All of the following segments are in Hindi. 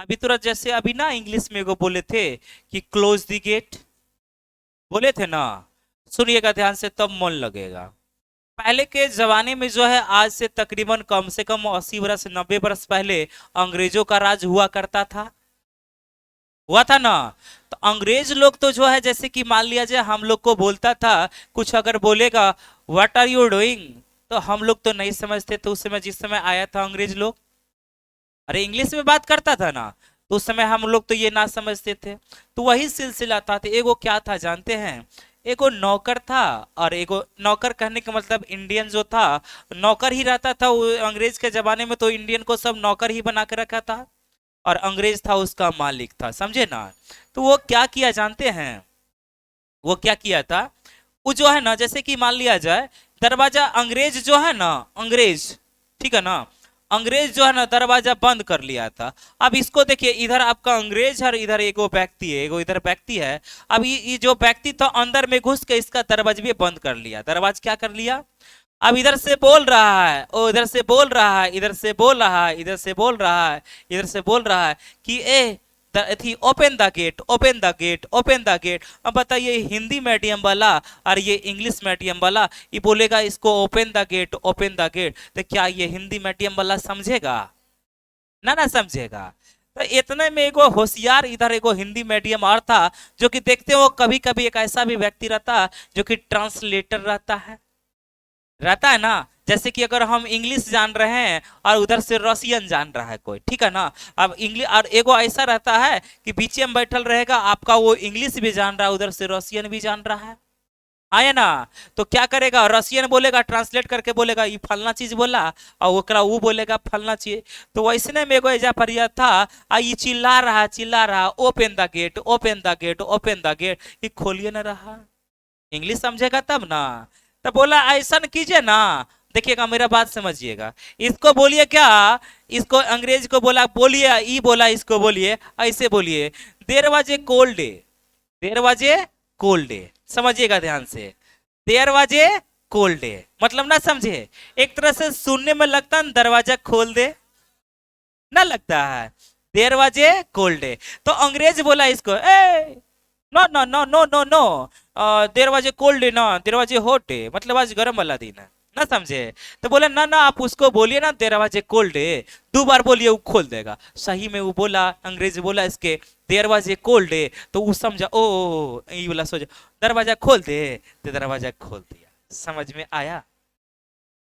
अभी तुरंत जैसे अभी ना इंग्लिश में वो बोले थे कि क्लोज द गेट, बोले थे ना, सुनिएगा ध्यान से तब मन लगेगा। पहले के जमाने में जो है, आज से तकरीबन कम से कम 80 वर्ष 90 वर्ष पहले अंग्रेजों का राज हुआ करता था, हुआ था ना। तो अंग्रेज लोग तो जो है, जैसे कि मान लिया जाए हम लोग को बोलता था, कुछ अगर बोलेगा व्हाट आर यू डूइंग, तो हम लोग तो नहीं समझते। तो उस समय जिस समय आया था अंग्रेज लोग, अरे इंग्लिश में बात करता था ना, तो उस समय हम लोग तो ये ना समझते थे। तो वही सिलसिला था। तो एगो क्या था जानते हैं, एगो नौकर था, और एगो नौकर कहने का मतलब इंडियन जो था नौकर ही रहता था। वो अंग्रेज के जमाने में तो इंडियन को सब नौकर ही बना के रखा था, और अंग्रेज था उसका मालिक था, समझे ना। तो वो क्या किया जानते हैं, वो क्या किया था, वो जो है ना, जैसे कि मान लिया जाए दरवाजा, अंग्रेज जो है ना, अंग्रेज, ठीक है ना, अंग्रेज जो है ना दरवाजा बंद कर लिया था। अब इसको देखिए, इधर आपका अंग्रेज है और इधर एगो व्यक्ति है, एगो इधर व्यक्ति है। अब ये जो व्यक्ति था अंदर में घुस के इसका दरवाजा भी बंद कर लिया, दरवाजा क्या कर लिया। अब इधर से बोल रहा है, ओ इधर से बोल रहा है, इधर से बोल रहा है, इधर से बोल रहा है, इधर से बोल रहा है कि ए थी open the gate, open the gate, open the gate. अब बताइए हिंदी मीडियम वाला और ये इंग्लिश मीडियम वाला, ये बोलेगा इसको open the gate, open the gate, तो क्या ये हिंदी मीडियम वाला समझेगा? ना ना समझेगा। तो इतने में एगो होशियार इधर एगो हिंदी मीडियम और था, जो कि देखते हो कभी कभी एक ऐसा भी व्यक्ति रहता है जो कि ट्रांसलेटर रहता है, रहता है ना। जैसे कि अगर हम इंग्लिश जान रहे हैं और उधर से रसियन जान रहा है कोई, ठीक है ना। अब इंग्लिश और एगो ऐसा रहता है कि बीचे में बैठल रहेगा आपका, वो इंग्लिश भी जान रहा है उधर से रसियन भी जान रहा है, आए ना। तो क्या करेगा, रसियन बोलेगा, ट्रांसलेट करके बोलेगा ये फलना चीज बोला, और ओकरा वो बोलेगा फलना चीज। तो वैसने में एगो एजा फरिया था, आ ये चिल्ला रहा open the gate, open the gate, open the gate, ये खोलिए ना रहा। इंग्लिश समझेगा तब ना। तो बोला ऐसा कीजिए ना, देखिएगा मेरा बात समझिएगा, इसको बोलिए क्या, इसको अंग्रेज को बोला, बोलिए ई बोला, इसको बोलिए ऐसे बोलिए, देर वाजे कोल्ड डे, देर वाजे कोल्ड डे, समझिएगा ध्यान से, देर वाजे कोल्ड डे मतलब ना समझे। एक तरह से सुनने में लगता है दरवाजा खोल दे, ना लगता है, दरवाजे कोल्ड डे। तो अंग्रेज बोला इसको, ए no no no no no no, दरवाजे कोल्ड डे ना, दरवाजे हॉट डे, मतलब आज गर्म वाला दिन है, ना समझे। तो बोले ना ना आप उसको बोलिए ना दरवाजे कोल्ड डे, 2 बार बोलिए वो खोल देगा। सही में वो बोला, अंग्रेज बोला इसके दरवाजे कोल्ड डे, तो वो समझा ओ ये वाला सोचा दरवाजा खोल दे, तो दरवाजा खोल दिया। समझ में आया?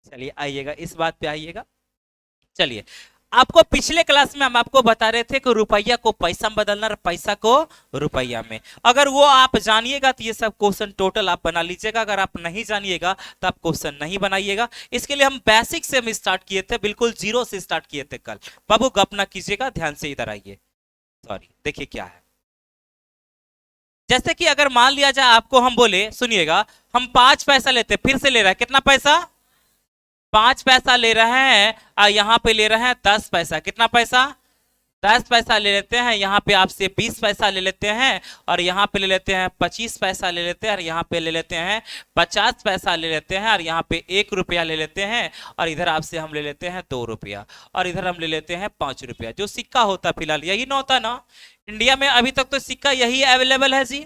चलिए आइएगा इस बात पे आइएगा। चलिए, आपको पिछले क्लास में हम आपको बता रहे थे कि रुपया को पैसा में बदलना और पैसा को रुपया में। अगर वो आप जानिएगा तो ये सब क्वेश्चन टोटल आप बना लीजिएगा, अगर आप नहीं जानिएगा तो आप क्वेश्चन नहीं बनाइएगा। इसके लिए हम बेसिक से हम स्टार्ट किए थे, बिल्कुल जीरो से स्टार्ट किए थे कल। बाबू गप ना कीजिएगा, ध्यान से इधर आइए। सॉरी, देखिए क्या है, जैसे कि अगर मान लिया जाए आपको हम बोले, सुनिएगा, हम 5 पैसा लेते, फिर से ले रहा है कितना पैसा, 5 पैसा ले रहे हैं, और यहाँ पे ले रहे हैं 10 पैसा, कितना पैसा, 10 पैसा ले लेते हैं। यहाँ पे आपसे 20 पैसा ले लेते हैं, और यहाँ पे ले लेते हैं 25 पैसा ले लेते हैं, और यहाँ पे ले लेते हैं 50 पैसा ले लेते हैं, और यहाँ पे 1 रुपया ले लेते हैं, और इधर आपसे हम ले लेते हैं 2 रुपया, और इधर हम ले लेते हैं 5 रुपया। जो सिक्का होता फिलहाल यही ना होता ना, इंडिया में अभी तक तो सिक्का यही अवेलेबल है जी।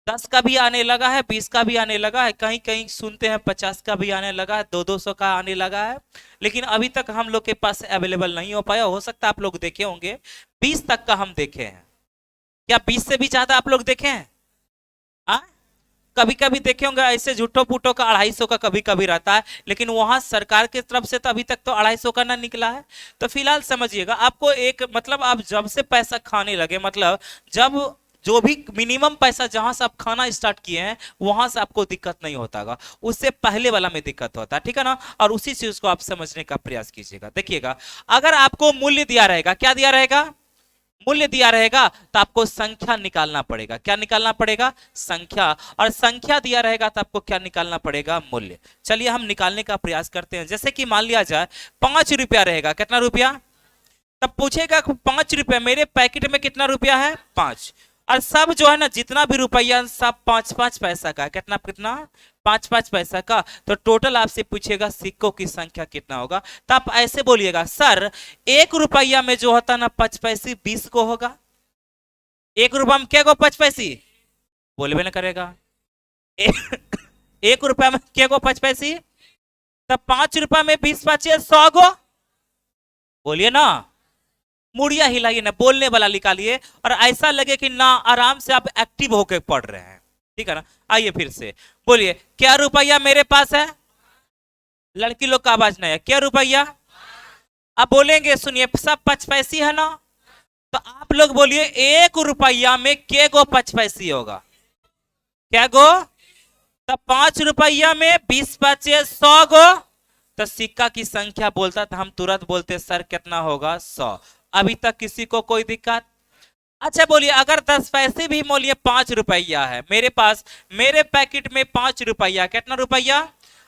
10 का भी आने लगा है, 20 का भी आने लगा है, कहीं कहीं सुनते हैं 50 का भी आने लगा है, 200 का आने लगा है। लेकिन अभी तक हम लोग के पास अवेलेबल नहीं हो पाया। हो सकता है आप लोग देखे होंगे, 20 तक का हम देखे हैं। क्या 20 से भी ज्यादा आप लोग देखे हैं? आ? कभी कभी देखे होंगे ऐसे झूठो पुटो का 250 का कभी कभी रहता है, लेकिन वहां सरकार की तरफ से तो अभी तक तो 250 का ना निकला है। तो फिलहाल समझिएगा, आपको एक मतलब आप जब से पैसा खाने लगे, मतलब जब जो भी मिनिमम पैसा जहां से आप खाना स्टार्ट किए हैं वहां से आपको दिक्कत नहीं होतागा, उससे पहले वाला में दिक्कत होता है, ठीक है ना। और उसी चीज को आप समझने का प्रयास कीजिएगा। देखिएगा, अगर आपको मूल्य दिया रहेगा, क्या दिया रहेगा, मूल्य दिया रहेगा, तो आपको संख्या निकालना पड़ेगा। क्या निकालना पड़ेगा, संख्या। और संख्या दिया रहेगा तो आपको क्या निकालना पड़ेगा, मूल्य। चलिए हम निकालने का प्रयास करते हैं। जैसे कि मान लिया जाए 5 रुपया रहेगा, कितना रुपया, तब पूछेगा 5 रुपया, मेरे पैकेट में कितना रुपया है, 5। और सब जो है ना जितना भी रुपया सब 5-5 पैसा का, कितना कितना, 5 पैसा का, तो टोटल आपसे पूछेगा सिक्कों की संख्या कितना होगा। तो आप ऐसे बोलिएगा, सर 1 रुपया में जो होता ना 5 पैसे 20 को होगा। 1 रुपया में क्या को 5 पैसे बोलबे ना करेगा। 1 रुपया में क्या को 5 पैसे, तब 5 रुपया में 20 बचे 100 गो। बोलिए ना, मुड़िया हिलाइए ना, बोलने वाला निकालिए और ऐसा लगे कि ना आराम से आप एक्टिव होकर पढ़ रहे हैं, ठीक है ना। आइए फिर से बोलिए, क्या रुपया मेरे पास है? लड़की लोग का आवाज नहीं है, क्या रुपया? अब बोलेंगे, सुनिए सब 5 पैसे है ना, तो आप लोग बोलिए 1 रुपया में क्या गो 5 पैसे होगा? क्या गो? तब 5 रुपया में 20 बचे 100 गो, तो सिक्का की संख्या बोलता था, हम तुरंत बोलते सर कितना होगा 100। अभी तक किसी को कोई दिक्कत? अच्छा बोलिए, अगर 10 पैसे भी बोलिए 5 रुपया है मेरे पास, मेरे पैकेट में 5 रुपया, कितना रुपया?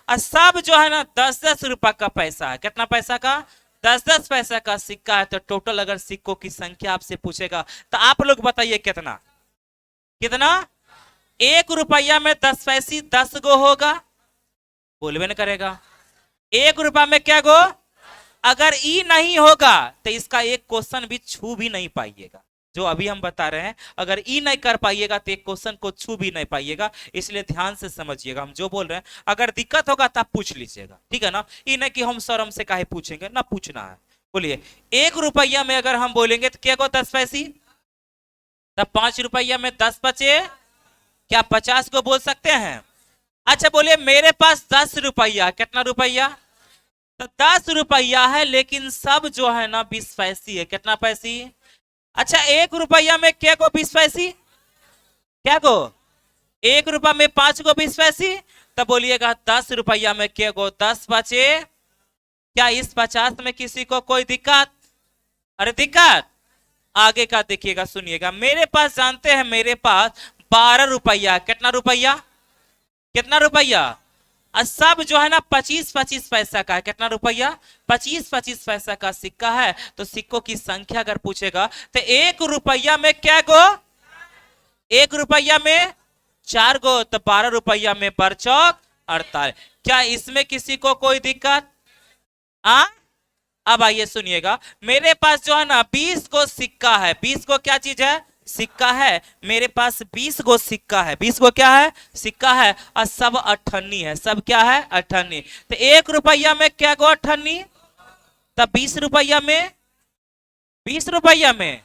और सब जो है ना 10-10 रुपया का पैसा है। कितना पैसा का? 10-10 पैसा का सिक्का है। तो टोटल अगर सिक्कों की संख्या आपसे पूछेगा तो आप लोग बताइए कितना कितना? 1 रुपया में 10 पैसे 10 गो होगा, बोलबे न करेगा। 1 रुपया में क्या गो? अगर ई नहीं होगा तो इसका एक क्वेश्चन भी छू भी नहीं पाइएगा। जो अभी हम बता रहे हैं, अगर ई नहीं कर पाइएगा तो एक क्वेश्चन को छू भी नहीं पाइएगा। इसलिए ध्यान से समझिएगा हम जो बोल रहे हैं। अगर दिक्कत होगा तो आप पूछ लीजिएगा, ठीक है ना। ई नहीं कि हम शर्म से काहे पूछेंगे, ना पूछना है। बोलिए 1 रुपया में अगर हम बोलेंगे तो क्या को 10 पैसे, तब 5 रुपया में 10 बचे, क्या 50 को बोल सकते हैं? अच्छा बोलिए, मेरे पास 10 रुपया, कितना रुपया? तो 10 रुपया है, लेकिन सब जो है ना 20 पैसे है। कितना पैसे? अच्छा 1 रुपया में क्या को 20 पैसे? क्या को? 1 रुपया में 5 को 20 पैसे, तब बोलिएगा 10 रुपया में क्या को 10 बचे। क्या इस 50 में किसी को कोई दिक्कत? अरे दिक्कत आगे का देखिएगा, सुनिएगा। मेरे पास जानते हैं, मेरे पास 12 रुपया, कितना रुपया? कितना रुपया? और सब जो है ना 25-25 पैसा का है। कितना रुपया? 25-25 पैसा का सिक्का है। तो सिक्कों की संख्या अगर पूछेगा तो 1 रुपया में क्या गो? 1 रुपया में 4 गो, तो 12 रुपया में पर चौक 48। क्या इसमें किसी को कोई दिक्कत? अब आइए सुनिएगा, मेरे पास जो है ना 20 गो सिक्का है। 20 को क्या चीज है? सिक्का है। मेरे पास 20 गो सिक्का है। 20 गो क्या है? सिक्का है। और सब अठन्नी है। सब क्या है? अठन्नी। तो 1 रुपया में क्या गो अठन्नी? तब 20 रुपया में 20 रुपया में,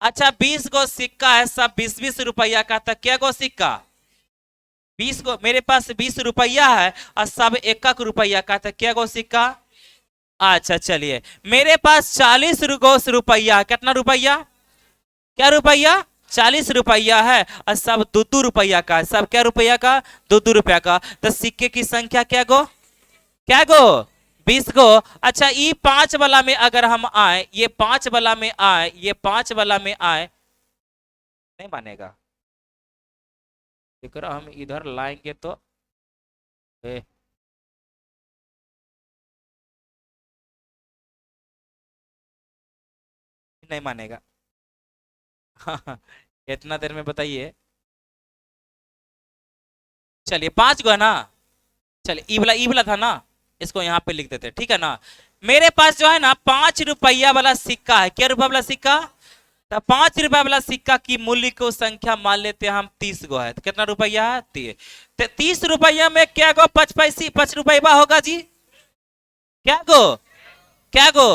अच्छा 20 गो सिक्का है, सब 20-20 रुपया का। तो क्या गो सिक्का? 20 गो। मेरे पास 20 रुपया है और सब 1 रुपया का। तो क्या गो सिक्का? अच्छा चलिए, मेरे पास 40 गो रुपया, कितना रुपया? क्या रुपया? 40 रुपया है और सब 2-2 रुपया का। सब क्या रुपया का? 2-2 रुपया का। तो सिक्के की संख्या क्या गो? क्या गो? 20 गो। अच्छा ये 5 वाला में अगर हम आए, ये 5 वाला में आए, ये 5 वाला में आए, नहीं मानेगा। देखो हम इधर लाएंगे तो नहीं मानेगा। इतना देर में बताइए। चलिए 5 गो है ना। चलिए ई वाला था ना, इसको यहाँ पे लिख देते, ठीक है ना। मेरे पास जो है ना 5 रुपया वाला सिक्का है। क्या रुपया वाला सिक्का? तो 5 रुपया वाला सिक्का की मूल्य को संख्या मान लेते हैं हम 30 गो है। तो कितना रुपया है? 30। तो 30 रुपया में क्या गो 5 पैसे 5 रुपया होगा जी? क्या गो? क्या गो?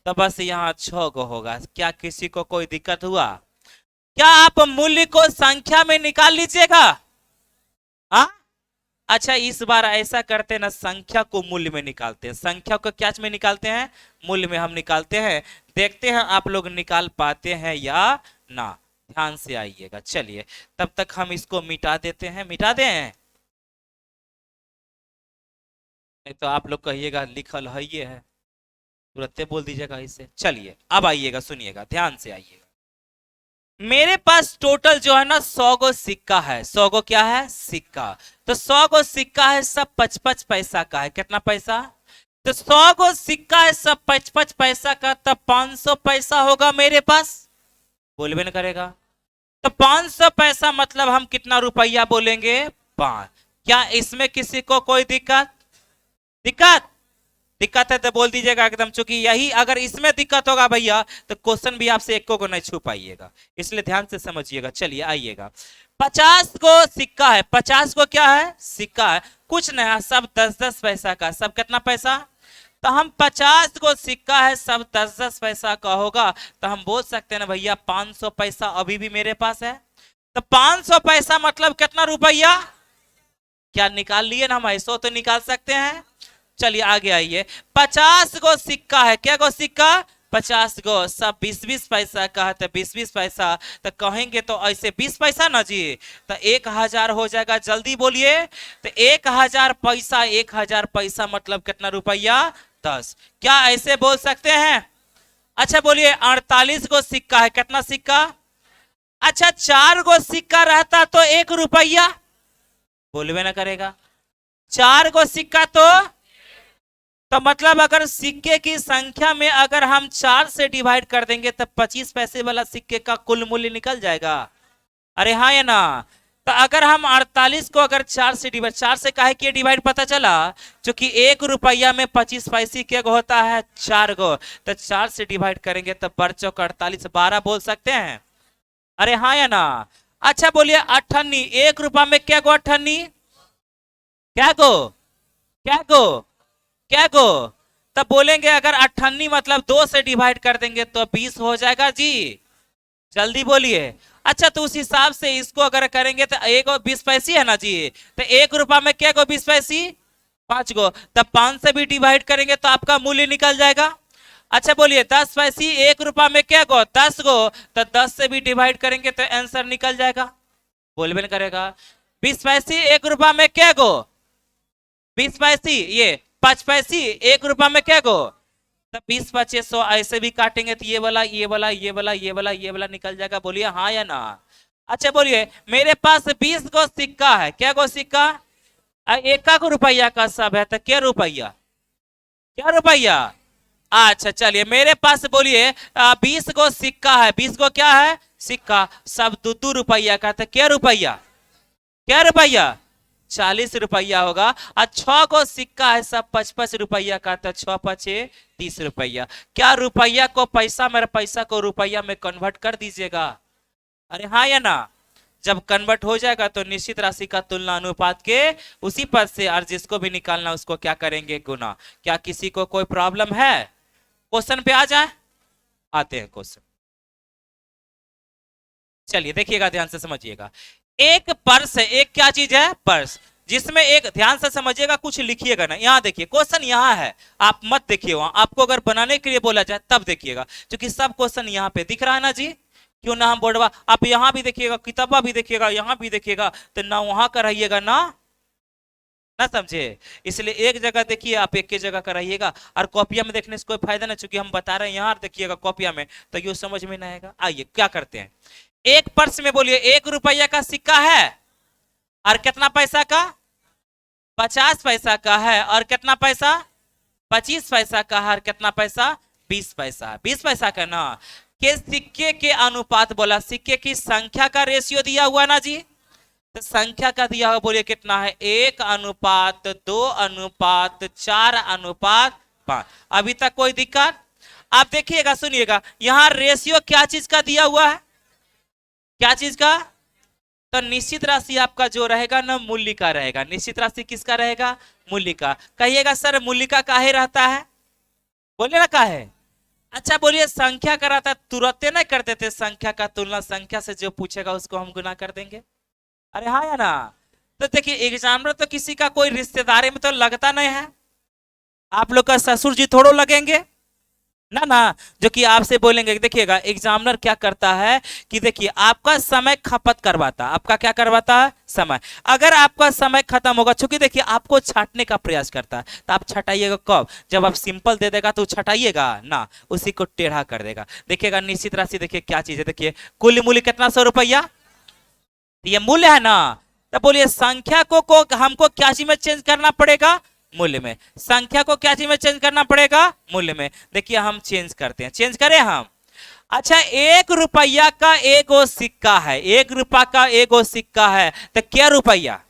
तो बस यहाँ 6 गो होगा। क्या किसी को कोई दिक्कत हुआ? क्या आप मूल्य को संख्या में निकाल लीजिएगा? हाँ, अच्छा इस बार ऐसा करते हैं ना, संख्या को मूल्य में निकालते हैं। संख्या को क्या में निकालते हैं? मूल्य में हम निकालते हैं। देखते हैं आप लोग निकाल पाते हैं या ना। ध्यान से आइएगा। चलिए तब तक हम इसको मिटा देते हैं। मिटा दें, नहीं तो आप लोग कहिएगा लिखल है ये है, तुरंत बोल दीजिएगा इसे। चलिए अब आइएगा, सुनिएगा, ध्यान से आइएगा। मेरे पास टोटल जो है ना 100 गो सिक्का है। 100 गो क्या है? सिक्का। तो 100 गो सिक्का है, सब 55 पैसा का है। कितना पैसा? तो 100 गो सिक्का है, सब 55 पैसा का। तब 500 पैसा होगा मेरे पास, बोलबे न करेगा। तो 500 पैसा मतलब हम कितना रुपया बोलेंगे? 5। क्या इसमें किसी को कोई दिक्कत दिक्कत दिक्कत है तो बोल दीजिएगा एकदम, चूंकि यही अगर इसमें दिक्कत होगा भैया तो क्वेश्चन भी आपसे एक को नहीं छू पाइएगा, इसलिए ध्यान से समझिएगा। चलिए आइएगा, 50 को सिक्का है, 50 को क्या है सिक्का है, कुछ नहीं है, सब 10-10 पैसा का, सब कितना पैसा, तो हम 50 को सिक्का है, सब 10-10 पैसा का होगा, तो हम बोल सकते हैं ना भैया 500 पैसा अभी भी मेरे पास है, तो 500 पैसा मतलब कितना रुपया, क्या निकाल लिए ना, हम ऐसो तो निकाल सकते हैं। चलिए आगे आइए, 50 गो सिक्का है, क्या गो सिक्का, 50 गो, सब 20-20 पैसा का है, तो 20-20 पैसा, तो कहेंगे तो ऐसे 20 पैसा ना जी, तो 1000 हो जाएगा, जल्दी बोलिए, तो 1000 पैसा, 1000 पैसा मतलब कितना रुपया 10, क्या ऐसे बोल सकते हैं। अच्छा बोलिए 48 गो सिक्का है, कितना सिक्का, अच्छा 4 गो सिक्का रहता तो 1 रुपया, बोलवे ना करेगा, 4 गो सिक्का तो मतलब अगर सिक्के की संख्या में अगर हम 4 से डिवाइड कर देंगे तो 25 पैसे वाला सिक्के का कुल मूल्य निकल जाएगा। अरे हाँ या ना, तो अगर हम 48 को अगर 4 से डिवाइड, 4 से काहे किए डिवाइड पता चला, क्योंकि 1 रुपया में 25 पैसे क्या होता है 4 गो, तो 4 से डिवाइड करेंगे तो बच्चों का 48 12 बोल सकते हैं। अरे हाँ या ना, अच्छा बोलिए अठन्नी, 1 रुपया में क्या गो अठन्नी, क्या गो क्या गो क्या गो, तब बोलेंगे अगर 98 मतलब 2 से डिवाइड कर देंगे तो 20 हो जाएगा जी, जल्दी बोलिए। अच्छा तो उस हिसाब से इसको अगर करेंगे तो 1 और 20 पैसे है ना जी, तो 1 रुपया में क्या गो 20 पैसे 5 गो, तब 5 से भी डिवाइड करेंगे तो आपका मूल्य निकल जाएगा। अच्छा बोलिए 10 पैसे 1 रुपया में क्या गो 10 गो, तो 10 से भी डिवाइड करेंगे तो आंसर निकल जाएगा, बोलबे नहीं करेगा। 20 पैसे 1 रुपया में क्या गो 20 पैसे, ये 5 पैसे 1 रुपया में क्या गो, तब 20-25 ऐसे भी काटेंगे तो ये वाला ये वाला ये वाला ये वाला ये वाला निकल जाएगा, बोलिए हाँ या ना। अच्छा बोलिए मेरे पास 20 गो सिक्का है, क्या गो सिक्का, 1 रुपया का सब है, तो क्या रुपया क्या रुपया, अच्छा चलिए मेरे पास बोलिए 20 गो सिक्का है, 20 गो क्या है सिक्का, सब 2-2 रुपया का, तो क्या रुपया क्या रुपया 40 रुपया होगा, और 6 को सिक्का है सब 55 रुपया का, तो 6×5 30 रुपया, क्या रुपया को पैसा, मेरे पैसा को रुपया में कन्वर्ट कर दीजिएगा। अरे हाँ या ना, जब कन्वर्ट हो जाएगा तो निश्चित राशि का तुलना अनुपात के उसी पद से, और जिसको भी निकालना उसको क्या करेंगे गुना। क्या किसी को कोई प्रॉब्लम है, क्वेश्चन पे आ जाए, आते हैं क्वेश्चन। चलिए देखिएगा ध्यान से समझिएगा, एक पर्स है, एक क्या चीज है पर्स, जिसमें एक, ध्यान से समझिएगा कुछ लिखिएगा ना, यहाँ देखिए क्वेश्चन यहाँ है, आप मत देखिए वहां, आपको अगर बनाने के लिए बोला जाए तब देखिएगा, क्योंकि सब क्वेश्चन यहाँ पे दिख रहा है ना जी, क्यों ना हम बोर्डवा, आप यहाँ भी देखिएगा, किताबा भी देखिएगा, यहाँ भी देखिएगा, तो ना वहां का रहिएगा ना ना समझे, इसलिए एक जगह देखिए, आप एक ही जगह कराइएगा, और कॉपिया में देखने से कोई फायदा नहीं, चूंकि हम बता रहे हैं यहाँ देखिएगा कॉपिया में, तो ये समझ में नहीं आएगा। आइए क्या करते हैं, एक पर्स में बोलिए 1 रुपया का सिक्का है, और कितना पैसा का 50 पैसा का है, और कितना पैसा 25 पैसा का है, और कितना पैसा 20 पैसा, 20 पैसा का ना, के सिक्के के अनुपात बोला, सिक्के की संख्या का रेशियो दिया हुआ ना जी, तो संख्या का दिया हुआ बोलिए कितना है 1:2:4:5, अभी तक कोई दिक्कत। आप देखिएगा सुनिएगा, यहाँ रेशियो क्या चीज का दिया हुआ है, क्या चीज का, तो निश्चित राशि आपका जो रहेगा ना मूल्य का रहेगा, निश्चित राशि किसका रहेगा मूल्य का, कहिएगा सर मूल्य का काहे रहता है, बोलिए ना काहे। अच्छा बोलिए संख्या का रहता, तुरंत नहीं कर देते संख्या का तुलना संख्या से, जो पूछेगा उसको हम गुना कर देंगे। अरे हाँ या ना, तो देखिए एग्जामिनर तो किसी का कोई रिश्तेदारी में तो लगता नहीं है, आप लोग का ससुर जी थोड़ो लगेंगे ना ना, जो कि आपसे बोलेंगे। देखिएगा एग्जामिनर क्या करता है कि देखिए आपका समय खपत करवाता, आपका क्या करवाता है समय, अगर आपका समय खत्म होगा, चूंकि देखिए आपको छाटने का प्रयास करता है, तो आप छटाइएगा कब, जब आप सिंपल दे देगा तो छटाइएगा ना, उसी को टेढ़ा कर देगा। देखिएगा निश्चित राशि देखिए क्या चीज है, देखिए कुल मूल्य कितना 100 रुपया, ये मूल्य है ना, तो बोलिए संख्या को हमको क्या चीज में चेंज करना पड़ेगा मूल्य में, संख्या को क्या चीज में चेंज करना पड़ेगा मूल्य में। देखिए हम चेंज करते हैं, चेंज करें हम। अच्छा 1 रुपया का 1 सिक्का है, 1 रुपया का 1 सिक्का है, तो क्या रुपया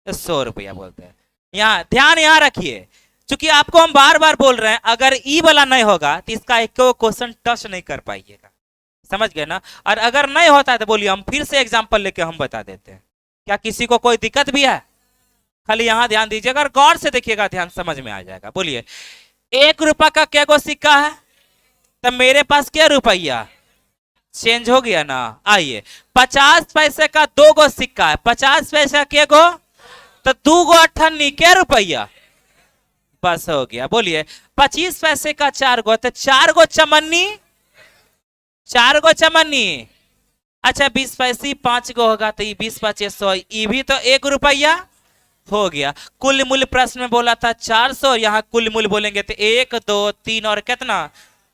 100 रुपया बोलते हैं। यहाँ ध्यान यहाँ रखिए, क्योंकि आपको हम बार बार बोल रहे हैं, अगर ई वाला नहीं होगा तो इसका एक क्वेश्चन टच नहीं कर पाइएगा, समझ गए ना। और अगर नहीं होता है तो बोलिए, हम फिर से एग्जांपल लेके हम बता देते हैं। क्या किसी को कोई दिक्कत भी है? खाली यहाँ ध्यान दीजिएगा और गौर से देखिएगा, ध्यान समझ में आ जाएगा। बोलिए, 1 रुपया का क्या गो सिक्का है? तो मेरे पास क्या रुपया चेंज हो गया ना। आइए, 50 पैसे का 2 गो सिक्का है, 50 पैसा के गो, तो 2 गो 58 क्या रुपया, बस हो गया। बोलिए, 25 पैसे का 4 गो, तो 4 गो चमन्नी, 4 गो चमन्नी। अच्छा, 20 पैसे 5 गो होगा, तो ये 20×5 = 100, ये भी तो 1 रुपया हो गया। कुल मूल्य प्रश्न में बोला था 400, यहाँ कुल मूल्य बोलेंगे तो 1 2 3 और कितना,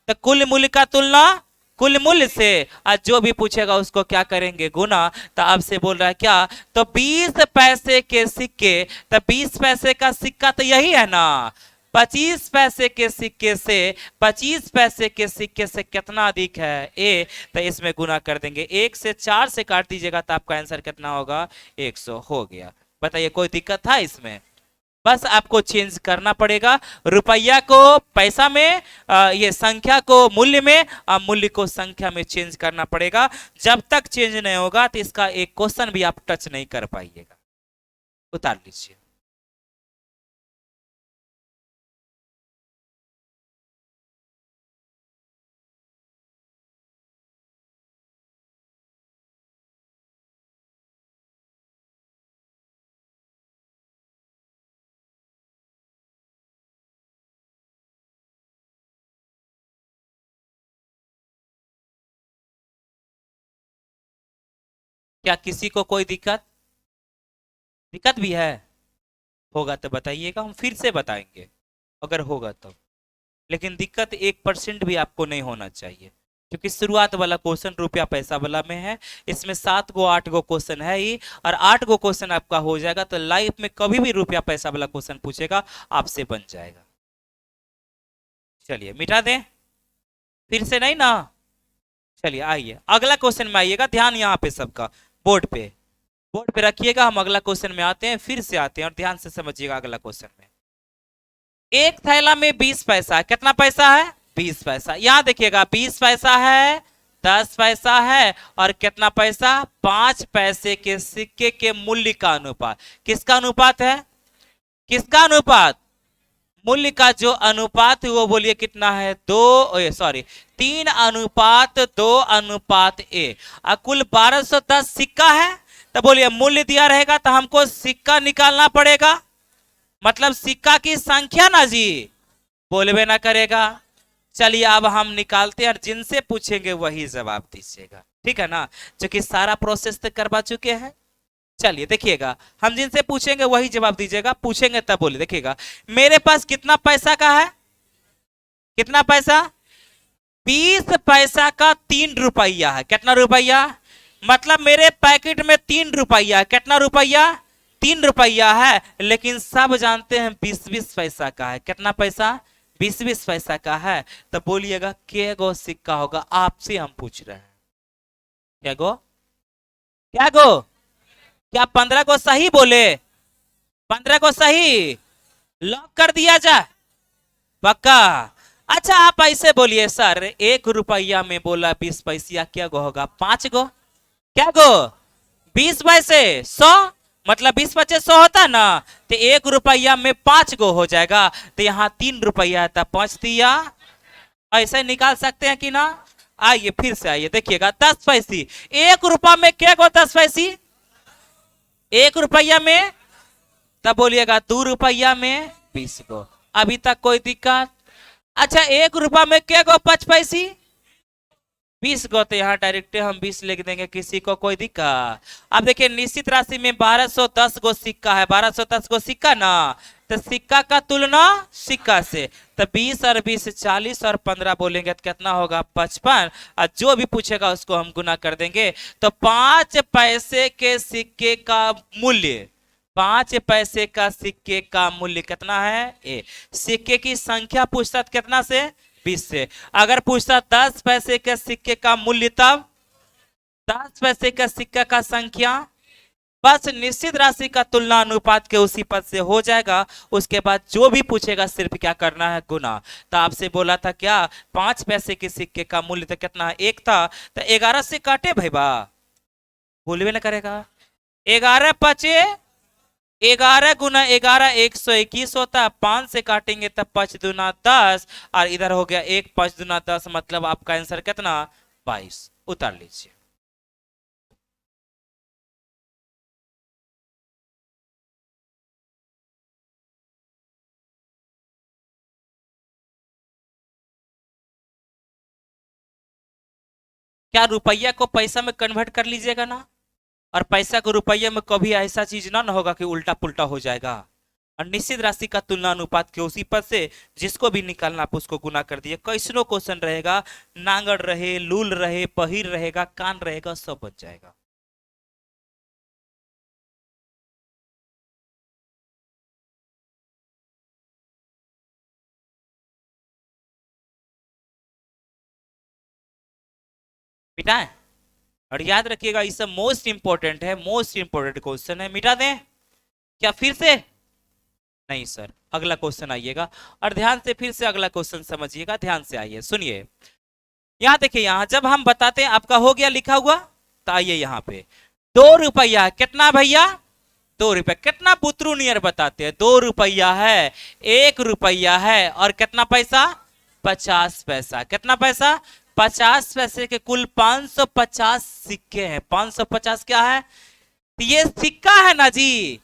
तो कुल मूल्य का तुलना कुल मूल्य से, आज जो भी पूछेगा उसको क्या करेंगे, गुना। तो आपसे बोल रहा है क्या, तो 20 पैसे के सिक्के, तो 20 पैसे का सिक्का तो यही है ना, 25 पैसे के सिक्के से 25 पैसे के सिक्के से कितना अधिक है, ए, तो इसमें गुना कर देंगे। 1 से 4 से काट दीजिएगा तो आपका आंसर कितना होगा, 100 हो गया। बताइए, कोई दिक्कत था इसमें? बस आपको चेंज करना पड़ेगा, रुपया को पैसा में, ये संख्या को मूल्य में, मूल्य को संख्या में चेंज करना पड़ेगा। जब तक चेंज नहीं होगा तो इसका एक क्वेश्चन भी आप टच नहीं कर पाइएगा। उतार लीजिए। क्या किसी को कोई दिक्कत दिक्कत भी है? होगा तो बताइएगा, हम फिर से बताएंगे अगर होगा तो। लेकिन दिक्कत 1% भी आपको नहीं होना चाहिए, क्योंकि शुरुआत वाला क्वेश्चन रुपया पैसा वाला में है। इसमें 7 गो 8 गो क्वेश्चन है ही, और 8 गो क्वेश्चन आपका हो जाएगा तो लाइफ में कभी भी रुपया पैसा वाला क्वेश्चन पूछेगा आपसे बन जाएगा। चलिए मिटा दें, फिर से नहीं ना। चलिए आइए अगला क्वेश्चन में आइएगा, ध्यान यहाँ पे सबका, बोर्ड पे रखिएगा। हम अगला क्वेश्चन में आते हैं, फिर से आते हैं, और ध्यान से समझिएगा अगला क्वेश्चन में। एक थैला में 20 पैसा है, कितना पैसा है, 20 पैसा। यहां देखिएगा 20 पैसा है, 10 पैसा है, और कितना पैसा, 5 पैसे के सिक्के के मूल्य का अनुपात। किसका अनुपात है, किसका अनुपात, मूल्य का जो अनुपात है वो बोलिए कितना है, 3:2:A। कुल 1210 सिक्का है, तो बोलिए मूल्य दिया रहेगा तो हमको सिक्का निकालना पड़ेगा, मतलब सिक्का की संख्या ना जी, बोलबे ना करेगा। चलिए अब हम निकालते हैं, और जिनसे पूछेंगे वही जवाब दीजिएगा, ठीक है ना, क्योंकि सारा प्रोसेस तो करवा चुके हैं। चलिए देखिएगा, हम जिनसे पूछेंगे वही जवाब दीजिएगा, पूछेंगे तब बोले। देखिएगा, मेरे पास कितना पैसा का है, कितना पैसा, 20 पैसा का 3 रुपया है। कितना रुपया, मतलब मेरे पैकेट में 3 रुपया, कितना रुपया, 3 रुपया है। लेकिन सब जानते हैं 20-20 पैसा का है। कितना पैसा, 20-20 पैसा का है। तो बोलिएगा क्या गो सिक्का होगा, आपसे हम पूछ रहे हैं। क्या गो, क्या गो, क्या 15 को सही बोले, 15 को सही लॉक कर दिया जाए, पक्का। अच्छा आप ऐसे बोलिए, सर 1 रुपया में बोला 20 पैसा, क्या गो होगा, 5 गो, क्या गो, 20 पैसे 100, मतलब 20×5 होता ना, तो 1 रुपया में 5 गो हो जाएगा। तो यहाँ 3 रुपया था, 5 दिया, ऐसे निकाल सकते हैं कि ना। आइए फिर से आइए, देखिएगा 10 पैसे, 1 रुपया में क्या गो 10 पैसे, 1 रुपया में, तब बोलिएगा 2 रुपया में 20 गो। अभी तक कोई दिक्कत? अच्छा 1 रुपया में क्या गो 5 पैसे, 20 गो, तो यहाँ डायरेक्ट हम 20 लिख देंगे, किसी को कोई दिक्कत? अब देखिए निश्चित राशि में 1210 गो सिक्का है, 1210 गो सिक्का ना, तो सिक्का का तुलना सिक्का से, तो 20 और 20 40 और 15 बोलेंगे तो कितना होगा, 55। और जो भी पूछेगा उसको हम गुना कर देंगे। तो 5 पैसे के सिक्के का मूल्य, 5 पैसे का सिक्के का मूल्य कितना है, ए। सिक्के की संख्या पूछता कितना से, 20 से। अगर पूछता 10 पैसे के सिक्के का मूल्य, तब 10 पैसे का सिक्का का संख्या, बस निश्चित राशि का तुलना अनुपात के उसी पद से हो जाएगा। उसके बाद जो भी पूछेगा सिर्फ क्या करना है, गुना। तो आपसे बोला था क्या, 5 पैसे के सिक्के का मूल्य तो कितना है, 1 था, तो 11 से काटे भाई बा, बोलवे ना करेगा। 11 पचे 11 गुना 11 121 होता है, 5 से काटेंगे तब 5 दूना 10, और इधर हो गया 1 5 दूना 10, मतलब आपका आंसर कितना, 22। उतार लीजिए। क्या रुपया को पैसा में कन्वर्ट कर लीजिएगा ना, और पैसा को रुपये में कभी ऐसा चीज ना ना होगा कि उल्टा पुल्टा हो जाएगा। और निश्चित राशि का तुलना अनुपात के उसी पद से जिसको भी निकालना आप उसको गुना कर दिए। कैसनो क्वेश्चन रहेगा, नांगड़ रहे, लूल रहे, पहिर रहेगा, कान रहेगा, सब बच जाएगा। मिटा है, और याद रखिएगा ये सब मोस्ट इंपोर्टेंट है, मोस्ट इंपोर्टेंट क्वेश्चन है। मिटा दें क्या फिर से? नहीं सर, अगला क्वेश्चन आइएगा, और ध्यान से फिर से अगला क्वेश्चन समझिएगा, ध्यान से आइए, सुनिए। यहाँ देखिए, यहाँ जब हम बताते हैं आपका हो गया लिखा हुआ, तो आइए यहाँ पे 2 रुपया कितना भैया, 2 रुपया कितना पुत्रु नियर बताते हैं, 2 रुपया है, 1 रुपया है, और कितना पैसा, 50 पैसा। कितना पैसा, 50 पैसे के कुल 550 सिक्के हैं। 550 क्या है, तो ये सिक्का है ना जी।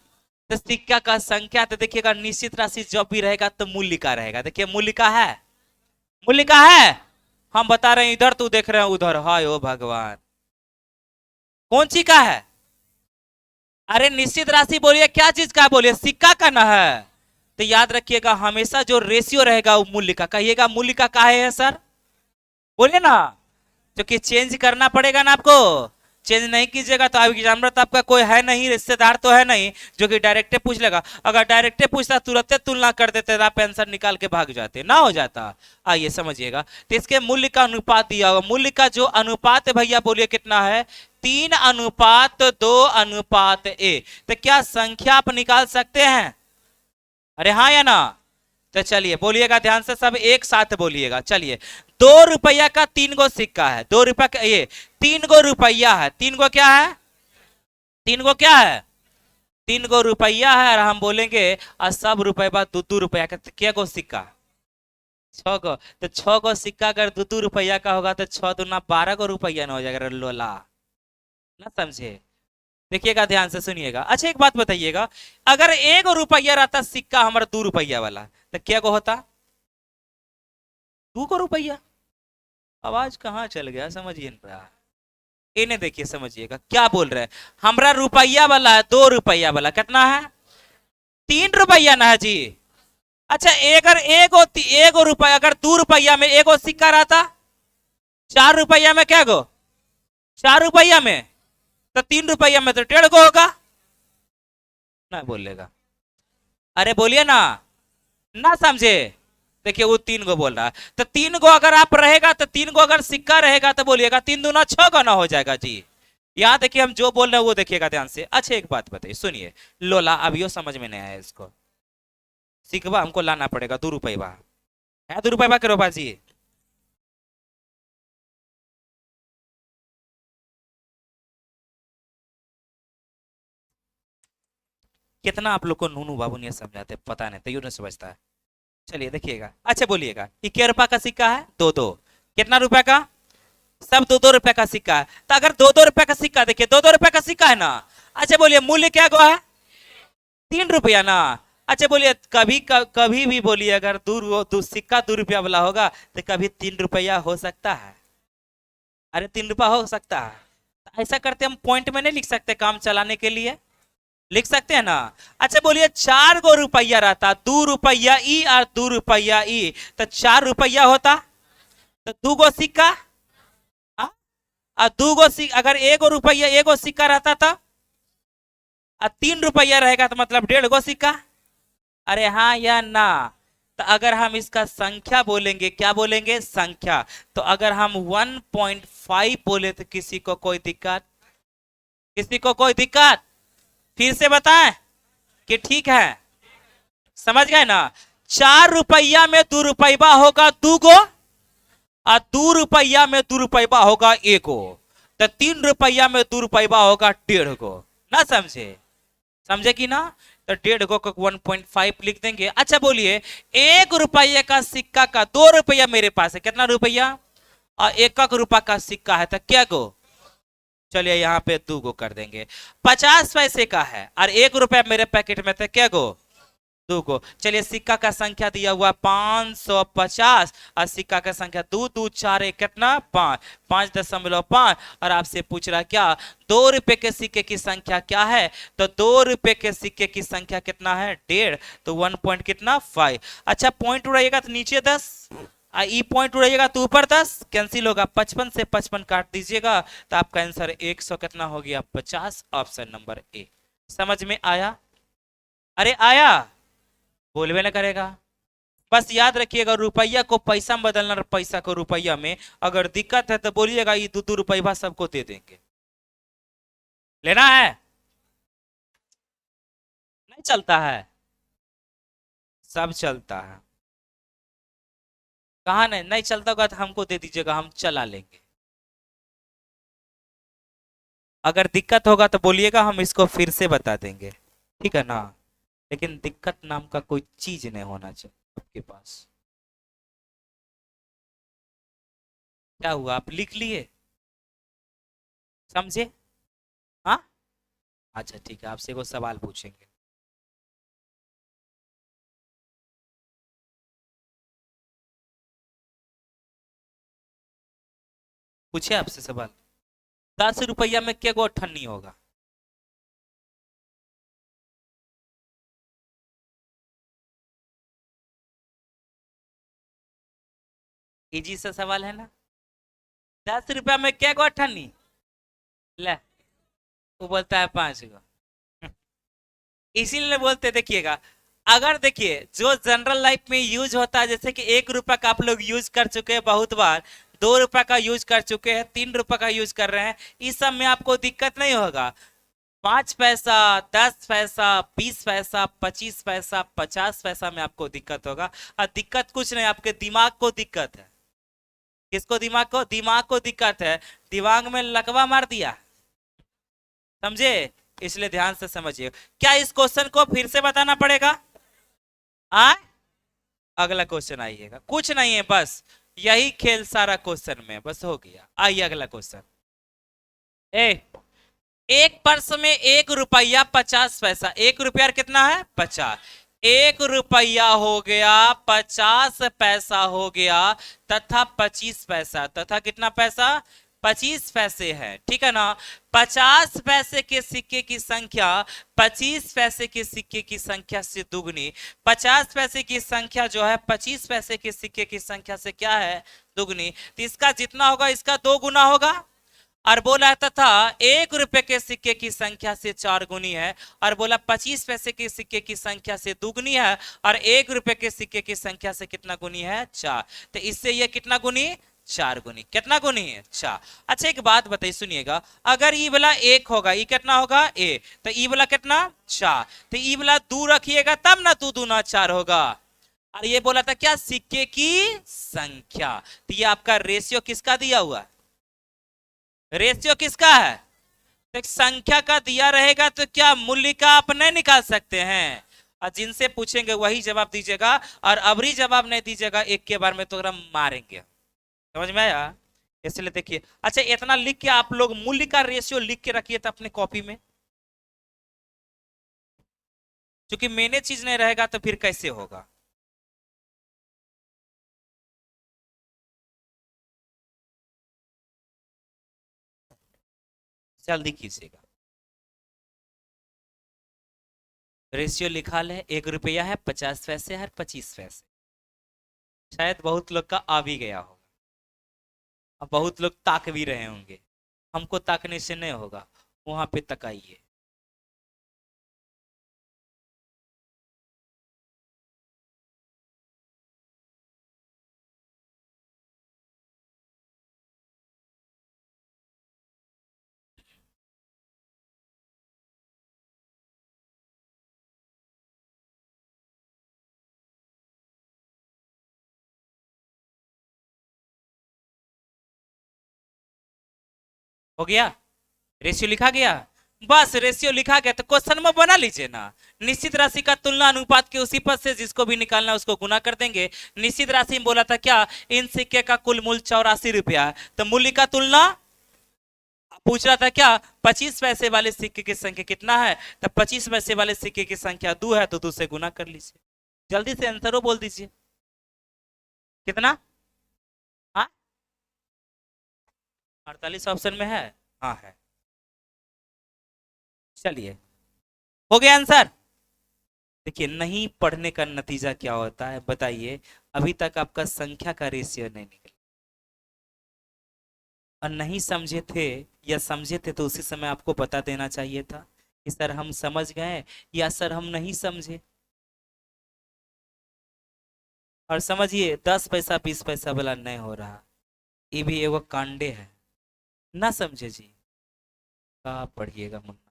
तो सिक्का का संख्या तो देखिएगा, निश्चित राशि जब भी रहेगा तो मूल्य का रहेगा। देखिए मूल्य का है, मूल्य का है, हम बता रहे हैं इधर, तू देख रहे हैं उधर, हाय ओ भगवान, कौन सी का है? अरे निश्चित राशि बोलिए, क्या चीज का बोलिए, सिक्का का ना है। तो याद रखिएगा हमेशा जो रेशियो रहेगा वो मूल्य का, कहिएगा मूल्य का काहे है सर, बोलिए ना। क्योंकि चेंज करना पड़ेगा ना आपको, चेंज नहीं कीजिएगा तो एग्जामिनर तो आपका कोई है नहीं, रिश्तेदार तो है नहीं जो कि डायरेक्टे पूछ लेगा। अगर डायरेक्टे पूछता तुरंत तुलना कर देते तो आप आंसर निकाल के भाग जाते, ना हो जाता। आइए समझिएगा, तो इसके मूल्य का अनुपात दिया होगा। मूल्य का जो अनुपात है भैया बोलिए कितना है, 3:2:A। तो क्या संख्या आप निकाल सकते हैं? अरे हाँ या ना? तो चलिए बोलिएगा ध्यान से, सब एक साथ बोलिएगा। चलिए, 2 रुपया का 3 गो सिक्का है, 2 रुपया का, ये 3 गो रुपया है, 3 गो क्या है, 3 गो क्या है, 3 गो रुपया है। और हम बोलेंगे और सब रुपए बाद 2-2 रुपया का, तो क्या गो सिक्का, 6 गो। तो 6 गो सिक्का अगर 2-2 रुपया का होगा तो 6 दूना 12 गो रुपया ना हो जाएगा लोला, ना समझे। देखिएगा ध्यान से सुनिएगा। अच्छा एक बात बताइएगा, अगर 1 रुपया रहता सिक्का हमारा 2 रुपया वाला, तो क्या को होता, 2 गो रुपया। आवाज कहाँ चल गया, समझिए ना, इन्हें देखिए समझिएगा क्या बोल रहे हैं। हमारा रुपया वाला है, 2 रुपया वाला कितना है, 3 रुपया ना है जी। अच्छा अगर एगो रुपया, अगर 2 रुपया में एगो सिक्का रहता, 4 रुपया में क्या गो, 4 रुपया में, तो 3 रुपया में तो 1.5 गो होगा ना, बोलेगा। अरे बोलिए ना, ना समझे। देखिए वो 3 गो बोल रहा है, तो 3 गो अगर आप रहेगा, तो 3 गो अगर सिक्का रहेगा तो बोलिएगा 3 दूना 6 गो ना हो जाएगा जी। यहाँ देखिए हम जो बोल रहे हैं वो देखिएगा ध्यान से। अच्छा एक बात बताइए, सुनिए लोला, अब यो समझ में नहीं आया इसको, सिक्का हमको लाना पड़ेगा 2 रुपया है, 2 रुपया करो बाजी। कितना आप लोग को नूनू बाबू ने समझाते पता नहीं, तैयो नहीं समझता है। चलिए देखिएगा, अच्छा बोलिएगा, ये क्या रुपया का सिक्का है, 2-2, कितना रुपया का, सब 2-2 रुपया का सिक्का है। तो अगर 2-2 रुपया का सिक्का, देखिए 2-2 रुपया का सिक्का है ना। अच्छा बोलिए मूल्य क्या हुआ है, 3 रुपया ना। अच्छा बोलिए कभी भी बोलिए, अगर सिक्का 2 रुपया वाला होगा तो कभी 3 रुपया हो सकता है, अरे 3 रुपया हो सकता है। तो ऐसा करते हम पॉइंट में नहीं लिख सकते, काम चलाने के लिए लिख सकते हैं ना। अच्छा बोलिए 4 गो रुपया रहता, 2 रुपया ई और 2 रुपया ई, तो 4 रुपया होता, तो 2 गो सिक्का, हाँ? और 2 गो सिक्का, अगर 1 गो रुपया 1 गो सिक्का रहता था, और 3 रुपया रहेगा तो मतलब 1.5 गो सिक्का। अरे हाँ या ना? तो अगर हम इसका संख्या बोलेंगे, क्या बोलेंगे, संख्या, तो अगर हम 1.5 बोले तो किसी को कोई दिक्कत, किसी को कोई दिक्कत, फिर से बताएं कि ठीक है, समझ गए ना। 4 रुपया में 2 रुपया होगा 2 गो, और 2 रुपया में 2 रुपया होगा 1 गो, तो 3 रुपया में 2 रुपया होगा 1.5 गो। ना समझे? समझे कि ना? तो 1.5 गो को 1.5 लिख देंगे। अच्छा बोलिए, 1 रुपये का सिक्का का 2 रुपया मेरे पास है, कितना रुपया? और 1 रुपया का सिक्का है तो क्या गो? चलिए यहाँ पे 2 गो कर देंगे। 50 पैसे का है और 1 रुपया मेरे पैकेट में था, क्या गो? 2 गो। चलिए सिक्का का संख्या दिया हुआ 550 और सिक्का का संख्या 2 2 4 1 कितना? 5 5.5 और आपसे पूछ रहा क्या 2 रुपए के सिक्के की संख्या क्या है? तो 2 रुपए के सिक्के की संख्या कितना है? 1.5, तो 1 पॉइंट कितना? 5। अच्छा पॉइंट उड़ाइएगा तो नीचे 10, ई पॉइंट उड़ाइएगा तो ऊपर 10, कैंसिल होगा। 55 से 55 काट दीजिएगा तो आपका आंसर 100 कितना हो गया? 50, ऑप्शन नंबर ए। समझ में आया? अरे आया, बोलवे ना करेगा। बस याद रखिएगा, रुपया को पैसा में बदलना और पैसा को रुपया में, अगर दिक्कत है तो बोलिएगा, ये 2 2 रुपया सबको दे देंगे। लेना है? नहीं चलता है? सब चलता है। कहा नहीं नहीं चलता होगा तो हमको दे दीजिएगा, हम चला लेंगे। अगर दिक्कत होगा तो बोलिएगा, हम इसको फिर से बता देंगे, ठीक है ना। लेकिन दिक्कत नाम का कोई चीज नहीं होना चाहिए आपके पास। क्या हुआ, आप लिख लिए? समझे? हाँ, अच्छा ठीक है, आपसे वो सवाल पूछेंगे। पूछे आपसे सवाल। 10 रुपया में क्या गो अठन्नी होगा? इजी सा सवाल है ना। 10 रुपया में क्या गो अठन्नी? ले, वो बोलता है 5 गो। इसीलिए बोलते, देखिएगा, अगर देखिए जो जनरल लाइफ में यूज होता है, जैसे कि 1 रुपया का आप लोग यूज कर चुके हैं बहुत बार, 2 रुपया का यूज कर चुके हैं, 3 रुपया का यूज कर रहे हैं, इस सब में आपको दिक्कत नहीं होगा। 5 पैसा, 10 पैसा, 20 पैसा, 25 पैसा, 50 पैसा में आपको दिक्कत होगा। और दिक्कत कुछ नहीं, आपके दिमाग को दिक्कत है। किसको? दिमाग को। दिमाग को दिक्कत है, दिमाग में लकवा मार दिया, समझे? इसलिए ध्यान से समझिए। क्या इस क्वेश्चन को फिर से बताना पड़ेगा? आ अगला क्वेश्चन आइएगा, कुछ नहीं है, बस यही खेल सारा क्वेश्चन में, बस हो गया। आइए अगला क्वेश्चन। ए, एक पर्स में 1 रुपया 50 पैसा, 1 रुपया कितना है? 50। 1 रुपया हो गया, 50 पैसा हो गया, तथा 25 पैसा, तथा कितना पैसा? 25 पैसे है, ठीक है ना। 50 पैसे के सिक्के की संख्या 25 पैसे के सिक्के की संख्या से दुगनी। 50 पैसे की संख्या जो है 25 पैसे के सिक्के की संख्या से क्या है? दुगनी। तो इसका जितना होगा इसका 2 गुना होगा। और बोला तथा 1 रुपए के सिक्के की संख्या से 4 गुनी है, और बोला 25 पैसे के सिक्के की संख्या से 2 गुनी है, और 1 रुपए के सिक्के की संख्या से कितना गुनी है? 4। तो इससे ये कितना गुनी? 4 गुनी। कितना गुनी है? 4। अच्छा एक बात बताइए, सुनिएगा, अगर ई वाला 1 होगा, ई कितना होगा? ए, तो ई वाला कितना? 4। तो ई वाला 2 रखिएगा तब ना 2 दूना 4 होगा। और ये बोला था क्या? सिक्के की संख्या। तो ये आपका रेशियो किसका दिया हुआ है? रेशियो किसका है? तो संख्या का दिया रहेगा तो क्या मूल्य का आप नहीं निकाल सकते हैं? और जिनसे पूछेंगे वही जवाब दीजिएगा, और अबरी जवाब नहीं दीजिएगा एक के बार में तो मारेंगे। समझ में आया? इसलिए देखिए, अच्छा इतना लिख के आप लोग मूल्य का रेशियो लिख के रखिए तो अपने कॉपी में, क्योंकि मैंने चीज नहीं रहेगा तो फिर कैसे होगा। जल्दी कीजिएगा। रेशियो लिखा है, 1 रुपया है, 50 पैसे है, 25 पैसे। शायद बहुत लोग का आ भी गया होगा, अब बहुत लोग ताक भी रहे होंगे। हमको ताकने से नहीं होगा, वहां पे तकाइए। हो गया, रेशियो लिखा गया, बस रेशियो लिखा गया तो क्वेश्चन में बना लीजिए ना। निश्चित राशि का तुलना अनुपात के उसी पद से जिसको भी निकालना है उसको गुना कर देंगे। निश्चित राशि में बोला था क्या, इन सिक्के का कुल मूल्य 84 रुपया है, तो मूल्य का तुलना पूछ रहा था क्या, 25 पैसे वाले सिक्के की संख्या कितना है, तो 25 पैसे वाले सिक्के की संख्या 2 है तो 2 से गुना कर लीजिए। जल्दी से आंसर बोल दीजिए कितना। हाँ 48 ऑप्शन में है, हाँ है। चलिए हो गया आंसर। देखिए नहीं पढ़ने का नतीजा क्या होता है बताइए, अभी तक आपका संख्या का रेशियो नहीं निकला, और नहीं समझे थे या समझे थे तो उसी समय आपको बता देना चाहिए था कि सर हम समझ गए या सर हम नहीं समझे। और समझिए 10 पैसा 20 पैसा वाला नहीं हो रहा, ये भी एगो कांडे है, ना समझे जी, का पढ़िएगा मुन्ना।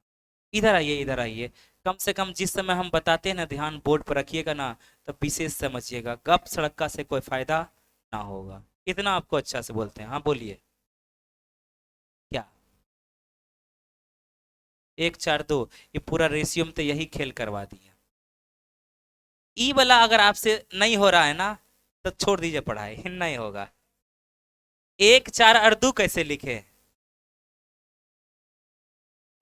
इधर आइए इधर आइए, कम से कम जिस समय हम बताते हैं ना ध्यान बोर्ड पर रखिएगा ना, तो विशेष समझिएगा, गप सड़क्का से कोई फायदा ना होगा। इतना आपको अच्छा से बोलते हैं, हाँ बोलिए क्या। 1 4 2, ये पूरा रेशियो में तो यही खेल करवा दिया। ई वाला अगर आपसे नहीं हो रहा है ना तो छोड़ दीजिए पढ़ाई, नहीं होगा। 1 4 और 2 कैसे लिखे,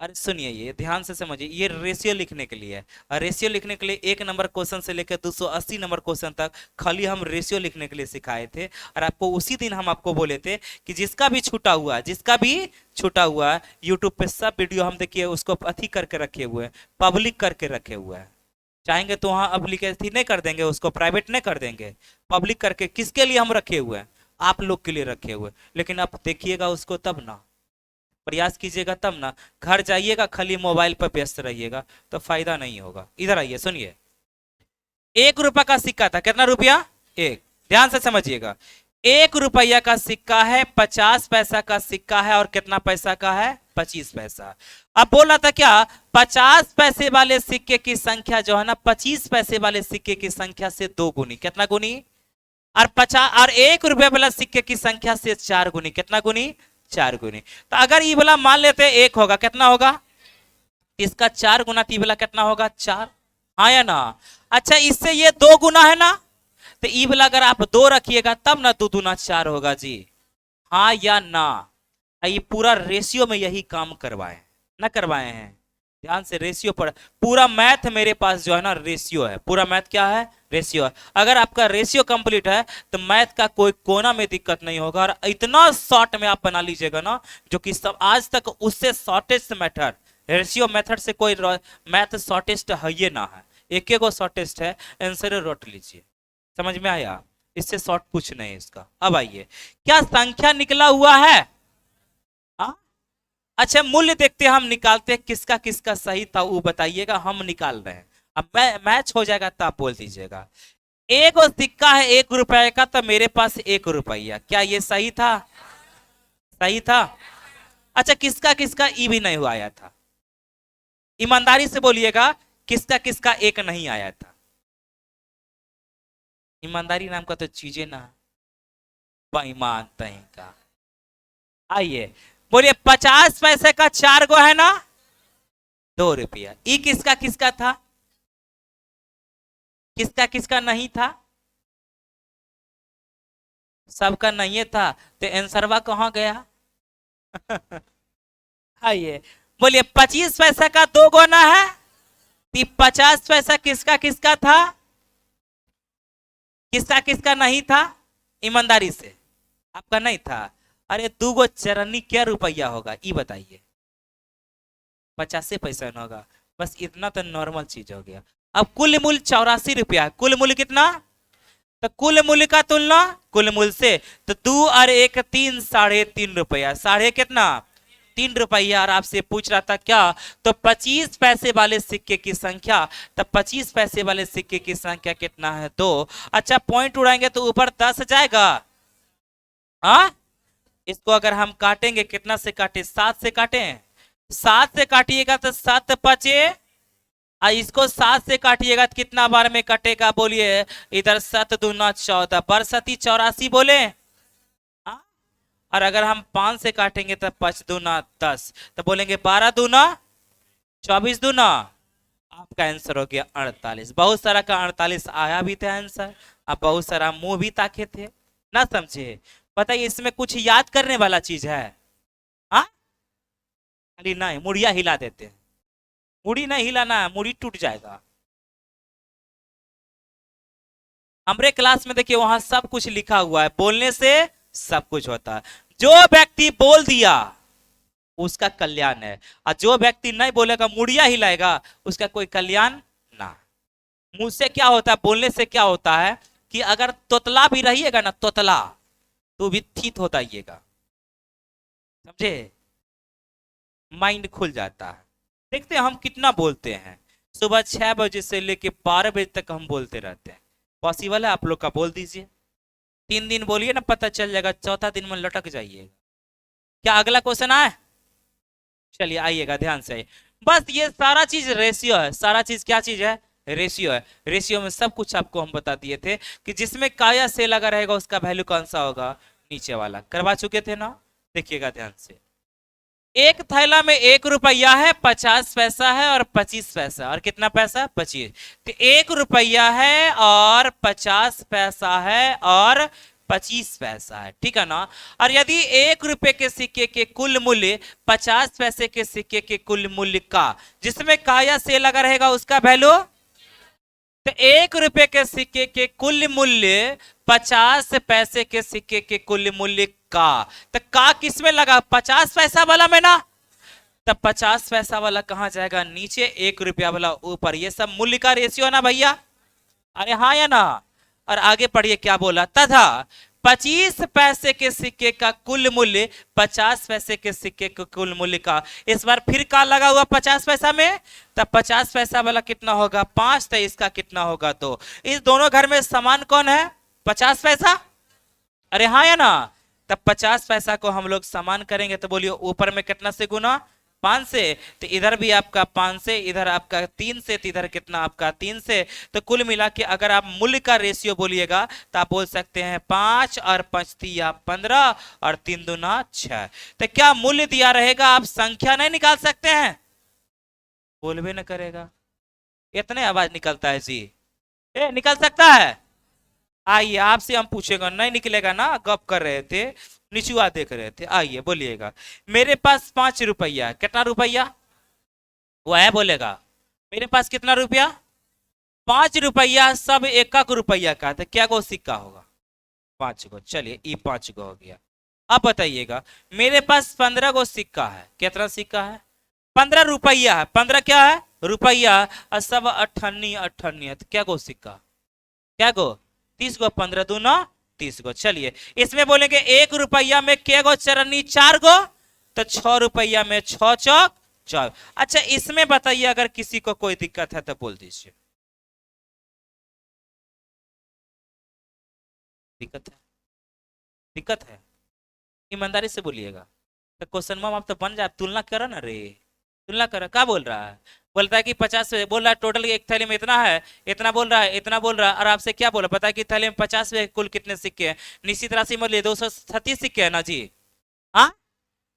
अरे सुनिए ये ध्यान से समझिए, ये रेशियो लिखने के लिए है, और रेशियो लिखने के लिए 1 नंबर क्वेश्चन से लेकर 280 नंबर क्वेश्चन तक खाली हम रेशियो लिखने के लिए सिखाए थे। और आपको उसी दिन हम आपको बोले थे कि जिसका भी छूटा हुआ, जिसका भी छूटा हुआ यूट्यूब पे सब वीडियो हम देखिए उसको अथी करके रखे हुए हैं, पब्लिक करके रखे हुए हैं। चाहेंगे तो वहां अप्लीकेशन अथी नहीं कर देंगे, उसको प्राइवेट नहीं कर देंगे, पब्लिक करके किसके लिए हम रखे हुए हैं, आप लोग के लिए रखे हुए। लेकिन आप देखिएगा उसको तब ना, प्रयास कीजिएगा तब ना, घर जाइएगा खाली मोबाइल पर व्यस्त रहिएगा तो फायदा नहीं होगा। इधर आइए सुनिए, 1 रुपया का सिक्का था, कितना रुपया, एक, ध्यान से समझिएगा। 1 रुपया का सिक्का है, 50 पैसा का सिक्का है, और कितना पैसा का है, 25 पैसा। अब बोल रहा था क्या, 50 पैसे वाले सिक्के की संख्या जो है ना 25 पैसे वाले सिक्के की संख्या से 2 गुनी, कितना गुनी, और 50 और 1 रुपया वाला सिक्के की संख्या से 4 गुनी, कितना गुनी, 4 गुनी। तो अगर ये वाला मान लेते 1 होगा, कितना होगा, इसका 4 गुना, तो ये वाला कितना होगा, 4, हाँ या ना। अच्छा इससे ये 2 गुना है ना, तो ई वाला अगर आप 2 रखिएगा तब ना 2 दूना 4 होगा जी, हाँ या ना। ये पूरा रेशियो में यही काम करवाए ना करवाए हैं, ध्यान से रेशियो पर पूरा मैथ मेरे पास जो है ना रेशियो है, पूरा मैथ क्या है, रेशियो है। अगर आपका रेशियो कंप्लीट है तो मैथ का कोई कोना में दिक्कत नहीं होगा, और इतना शॉर्ट में आप बना लीजिएगा ना, जो कि सब आज तक उससे शॉर्टेस्ट मेथड, रेशियो मेथड से कोई मैथ शॉर्टेस्ट है ये ना है, एक एक शॉर्टेस्ट है, आंसर रोट लीजिए। समझ में आया, इससे शॉर्ट कुछ नहीं है इसका। अब आइए, क्या संख्या निकला हुआ है, हाँ अच्छा मूल्य देखते हैं, हम निकालते हैं किसका किसका सही था वो बताइएगा, हम निकाल रहे हैं। अब मैच हो जाएगा तो आप बोल दीजिएगा। एक और सिक्का है 1 रुपए का, तो मेरे पास 1 रुपया, क्या ये सही था, सही था। अच्छा किसका किसका ई भी नहीं हुआ आया था, ईमानदारी से बोलिएगा किसका किसका एक नहीं आया था, ईमानदारी नाम का तो चीजें ना, बेईमान तहीं का। आइए बोलिए 50 पैसे का 4 गो है ना, 2 रुपया, ई किसका किसका था, किसका किसका नहीं था, सबका नहीं था, तो आंसरवा कहां गया आइए बोलिए 25 पैसा का 2 गुना है, 50 पैसा किसका किसका था, किसका किसका नहीं था, ईमानदारी से आपका नहीं था। अरे 2 गो चरनी क्या रुपया होगा ये बताइए, 50 पैसा न होगा, बस इतना तो नॉर्मल चीज हो गया। अब कुल मूल्य 84 रुपया, कुल मूल्य कितना, तो कुल मूल्य का तुलना कुल मूल्य से, तो 2 और 1 3, 3.5 रुपया, साढ़े कितना 3 रुपया। और आपसे पूछ रहा था क्या, तो 25 पैसे वाले सिक्के की संख्या, तो 25 पैसे वाले सिक्के की संख्या कितना है, 2। अच्छा पॉइंट उड़ाएंगे तो ऊपर 10 जाएगा, हाँ इसको अगर हम काटेंगे कितना से काटे, 7 से काटें, 7 से काटिएगा तो 7 5, और इसको 7 से काटिएगा तो कितना बार में कटेगा बोलिए, इधर 7 दूना 14, बरसती 84 बोले, हाँ? और अगर हम 5 से काटेंगे तो 5 दूना 10, तो बोलेंगे 12 दूना 24 दूना, आपका आंसर हो गया 48। बहुत सारा का 48 आया भी था आंसर, आप बहुत सारा मुंह भी ताके थे ना, समझे। बताइए इसमें कुछ याद करने वाला चीज है? हाँ, खाली नहीं मुड़िया हिला देते हैं, मुड़ी नहीं हिलाना है, मुड़ी टूट जाएगा। हमारे क्लास में देखिए वहां सब कुछ लिखा हुआ है, बोलने से सब कुछ होता है। जो व्यक्ति बोल दिया उसका कल्याण है, और जो व्यक्ति नहीं बोलेगा मुड़िया हिलाएगा उसका कोई कल्याण ना। मुंह से क्या होता है, बोलने से क्या होता है कि अगर तोतला भी रहिएगा ना, तोतला तो भी ठीक होता आइएगा, समझे, माइंड खुल जाता है। देखते हैं हम कितना बोलते हैं। सुबह 6 बजे से लेके 12 बजे तक हम बोलते रहते हैं। पॉसिबल है आप लोग का? बोल दीजिए। 3 दिन बोलिए ना, पता चल जाएगा, चौथा दिन में लटक जाइएगा। क्या अगला क्वेश्चन आए? चलिए आइएगा, ध्यान से आइए। बस ये सारा चीज रेशियो है, सारा चीज क्या चीज है? रेशियो है। रेशियो में सब कुछ आपको हम बता दिए थे कि जिसमें काया से लगा रहेगा उसका वैल्यू कौन सा होगा? नीचे वाला। करवा चुके थे ना, देखिएगा ध्यान से। एक थैला में 1 रुपया है, 50 पैसा है और 25 पैसा, और कितना पैसा? 25। तो 1 रुपया है और 50 पैसा है और 25 पैसा है, ठीक है ना। और यदि 1 रुपए के सिक्के के कुल मूल्य 50 पैसे के सिक्के के कुल मूल्य का, जिसमें का या से लगा रहेगा, उसका वैल्यू, तो 1 रुपए के सिक्के के कुल मूल्य 50 पैसे के सिक्के के कुल मूल्य का, तो का किसमें लगा? 50 पैसा वाला में ना, तब 50 पैसा वाला कहां जाएगा? नीचे, 1 रुपया वाला ऊपर। ये सब मूल्य का रेशियो है ना भैया? अरे हाँ या ना? और आगे पढ़िए क्या बोला, तथा 25 पैसे के सिक्के का कुल मूल्य 50 पैसे के सिक्के के कुल मूल्य का। इस बार फिर का लगा हुआ 50 पैसा में, तब 50 पैसा वाला कितना होगा? 5, तो इसका कितना होगा? 2। इस दोनों घर में समान कौन है? 50 पैसा। अरे हाँ या ना? तब 50 पैसा को हम लोग समान करेंगे तो बोलिए ऊपर में कितना से गुना? 5 से। तो इधर भी आपका 5 से, इधर आपका 3 से, तो इधर कितना आपका? 3 से। तो कुल मिला के अगर आप मूल्य का रेशियो बोलिएगा तो आप बोल सकते हैं 5 और 5 तिया 15 और 3 दूना 6। तो क्या मूल्य दिया रहेगा? आप संख्या नहीं निकाल सकते हैं? बोल भी न करेगा, इतने आवाज निकलता है जी। निकल सकता है? आइए आपसे हम पूछेगा, नहीं निकलेगा ना, गप कर रहे थे, निचुआ देख रहे थे। आइए बोलिएगा, मेरे पास 5 रुपया। कितना रुपया? वो है बोलेगा, मेरे पास कितना रुपया? 5 रुपया। सब 1 रुपया का, तो क्या को सिक्का होगा? 5 गो। चलिए ये 5 गो हो गया। अब बताइएगा, मेरे पास 15 गो सिक्का है। कितना सिक्का है? 15 रुपया है। 15 क्या है? रुपया। और सब 98 98 है, तो क्या गो सिक्का? क्या गो? 30 गो। 15 दूना 30 गो। चलिए इसमें बोलेंगे 1 रुपया में क्या गो चरनी? 4 गो। तो 6 रुपया में 6 चौक 4। अच्छा इसमें बताइए, अगर किसी को कोई दिक्कत है तो बोल दीजिए। दिक्कत है? दिक्कत है? ईमानदारी से बोलिएगा। तो क्वेश्चन में आप तो बन जाए, तुलना करो ना रे, तुलना करो। क्या बोल रहा है? बोलता है कि 50 बोल रहा है टोटल एक थैली में इतना है, इतना बोल रहा है, इतना बोल रहा है। और आपसे क्या बोला? पता है कि थैली में 50 में कुल कितने सिक्के हैं? निश्चित राशि में 236 सिक्के है ना जी। हाँ,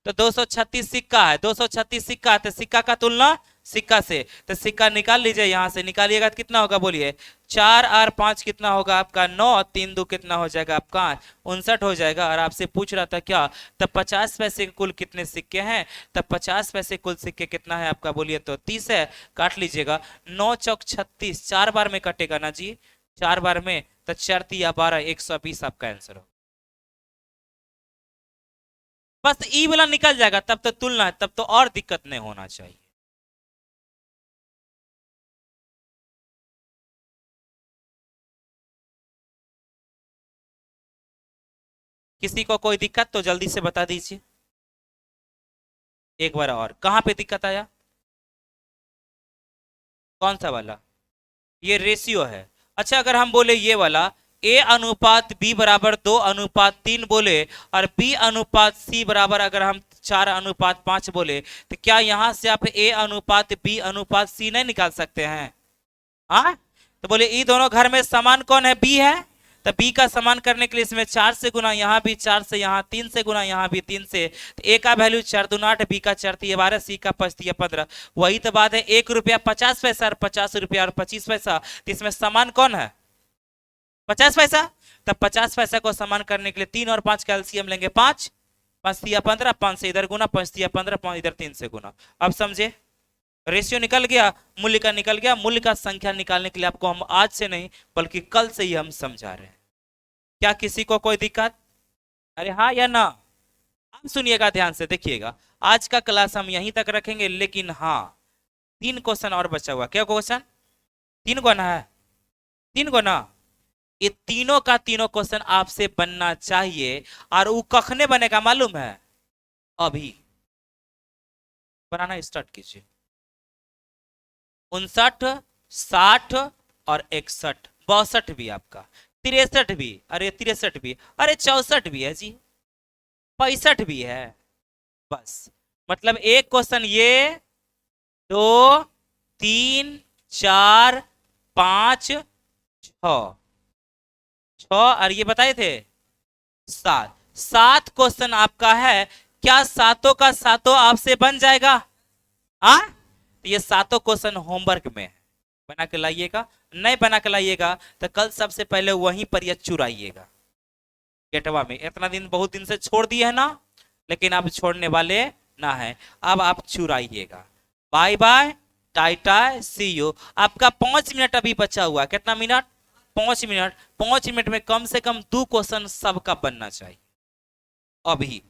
तो 236 सिक्का है, 236 सिक्का है, तो सिक्का का तुलना सिक्का से। तो सिक्का निकाल लीजिए, यहां से निकालिएगा तो कितना होगा? बोलिए। 4 और 5 कितना होगा आपका? 9। 3 2 कितना हो जाएगा आपका? 59 हो जाएगा। और आपसे पूछ रहा था क्या, तब 50 पैसे के कुल कितने सिक्के हैं? तब 50 पैसे कुल सिक्के कितना है आपका? बोलिए तो 30 है। काट लीजिएगा। 9 चौक 36, 4 बार में कटेगा ना जी, 4 बार में। तो 4 तिया 12, 120 आपका आंसर हो। बस ई वाला निकल जाएगा, तब तो तुलना है, तब तो और दिक्कत नहीं होना चाहिए। किसी को कोई दिक्कत तो जल्दी से बता दीजिए। एक बार और, कहां पे दिक्कत आया? कौन सा वाला? ये रेशियो है। अच्छा अगर हम बोले ये वाला, ए अनुपात बी बराबर 2:3 बोले, और बी अनुपात सी बराबर अगर हम 4:5 बोले, तो क्या यहां से आप ए अनुपात बी अनुपात सी नहीं निकाल सकते हैं? हाँ, तो बोले ये दोनों घर में समान कौन है? बी है। तो बी का समान करने के लिए इसमें 4 से गुना, यहाँ भी 4 से, यहाँ 3 से गुना, यहाँ भी 3 से। तो ए का वैल्यू 4 दूना 8, बी का 4 तिया 12, सी का 5 तिया 15। वही तो बात है, 1 रुपया 50 पैसा और 50 रुपया और 25 पैसा, तो इसमें समान कौन है? 50 पैसा। तब 50 पैसा को समान करने के लिए 3 और 5 का एलसीएम लेंगे 5, 5 तिया 15, 5 से इधर गुना, 5 तिया 15, 5 इधर 3 से गुना। अब समझे, रेशियो निकल गया, मूल्य का निकल गया। मूल्य का संख्या निकालने के लिए आपको हम आज से नहीं बल्कि कल से ही हम समझा रहे हैं। क्या किसी को कोई दिक्कत? अरे हाँ या ना? अब सुनिएगा ध्यान से, देखिएगा आज का क्लास हम यहीं तक रखेंगे, लेकिन हाँ 3 क्वेश्चन और बचा हुआ। क्या क्वेश्चन? 3 गो ना है, 3 गो ना। ये तीनों का तीनों क्वेश्चन आपसे बनना चाहिए। और वो कखने बनेगा मालूम है? अभी बनाना स्टार्ट कीजिए। 59, 60 और 61, 62 भी आपका, 63 भी, अरे 63 भी, अरे 64 भी है जी, 65 भी है। बस मतलब एक क्वेश्चन ये, 2, 3, 4, 5, 6, 6 और ये बताए थे 7, 7 क्वेश्चन आपका है। क्या सातों का सातों आपसे बन जाएगा? हाँ, ये सातों क्वेश्चन होमवर्क में है, बना के लाइएगा। नहीं बना के लाइएगा तो कल सबसे पहले वहीं पर ये चुराइएगा गेटवा में। इतना दिन, बहुत दिन से छोड़ दिए है ना, लेकिन अब छोड़ने वाले ना है, अब आप चुराइएगा। Bye bye, tata, see you. आपका 5 मिनट अभी बचा हुआ। कितना मिनट? 5 मिनट। 5 मिनट में कम से कम 2 क्वेश्चन सबका बनना चाहिए अभी।